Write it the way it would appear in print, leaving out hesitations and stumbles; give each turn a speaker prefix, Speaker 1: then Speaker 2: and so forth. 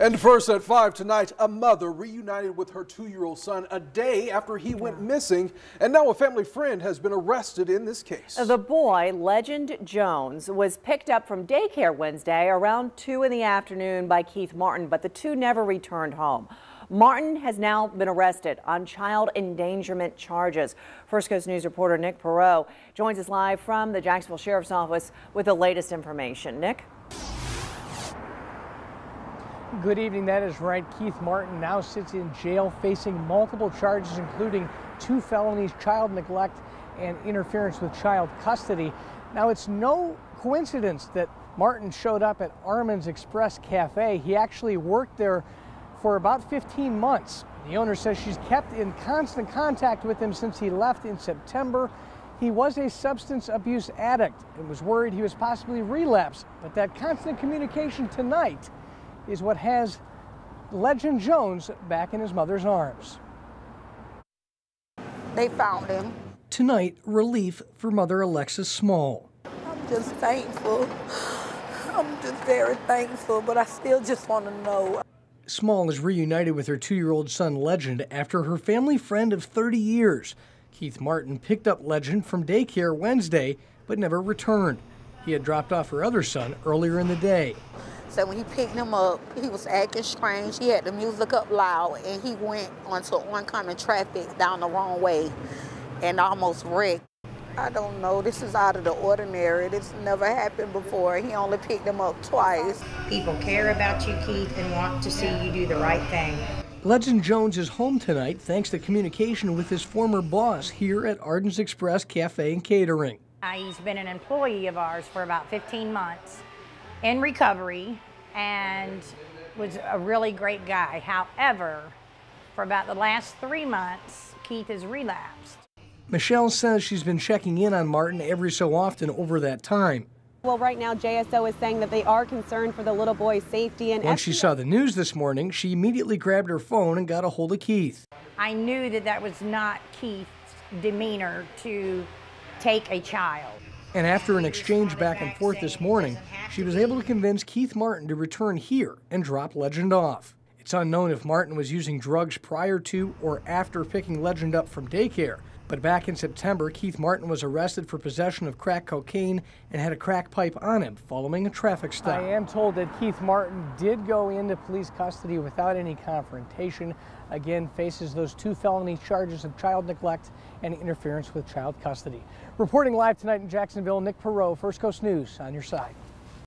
Speaker 1: And first at 5 tonight, a mother reunited with her 2-year-old son a day after he went missing, and now a family friend has been arrested in this case.
Speaker 2: The boy, Legend Jones, was picked up from daycare Wednesday around 2 in the afternoon by Keith Martin, but the two never returned home. Martin has now been arrested on child endangerment charges. First Coast News reporter Nick Perot joins us live from the Jacksonville Sheriff's Office with the latest information. Nick?
Speaker 3: Good evening. That is right. Keith Martin now sits in jail facing multiple charges, including 2 felonies, child neglect and interference with child custody. Now, it's no coincidence that Martin showed up at Armand's Express Cafe. He actually worked there for about 15 months. The owner says she's kept in constant contact with him since he left in September. He was a substance abuse addict and was worried he was possibly relapsed, but that constant communication tonight is what has Legend Jones back in his mother's arms.
Speaker 4: They found him.
Speaker 3: Tonight, relief for mother Alexis Small.
Speaker 4: I'm just thankful. I'm just very thankful, but I still just want to know.
Speaker 3: Small is reunited with her 2-year-old son Legend after her family friend of 30 years. Keith Martin picked up Legend from daycare Wednesday, but never returned. He had dropped off her other son earlier in the day.
Speaker 4: So when he picked him up, he was acting strange. He had the music up loud, and he went onto oncoming traffic down the wrong way and almost wrecked. I don't know. This is out of the ordinary. This never happened before. He only picked him up twice.
Speaker 5: People care about you, Keith, and want to see you do the right thing.
Speaker 3: Legend Jones is home tonight thanks to communication with his former boss here at Arden's Express Cafe and Catering.
Speaker 5: He's been an employee of ours for about 15 months in recovery and was a really great guy. However, for about the last 3 months, Keith has relapsed.
Speaker 3: Michelle says she's been checking in on Martin every so often over that time.
Speaker 6: Well, right now, JSO is saying that they are concerned for the little boy's safety. And
Speaker 3: once she saw the news this morning, she immediately grabbed her phone and got a hold of Keith.
Speaker 5: I knew that that was not Keith's demeanor to take a child.
Speaker 3: And after an exchange back and forth this morning, she was able to convince Keith Martin to return here and drop Legend off. It's unknown if Martin was using drugs prior to or after picking Legend up from daycare. But back in September, Keith Martin was arrested for possession of crack cocaine and had a crack pipe on him following a traffic stop. I am told that Keith Martin did go into police custody without any confrontation. Again, faces those 2 felony charges of child neglect and interference with child custody. Reporting live tonight in Jacksonville, Nick Perot, First Coast News, on your side.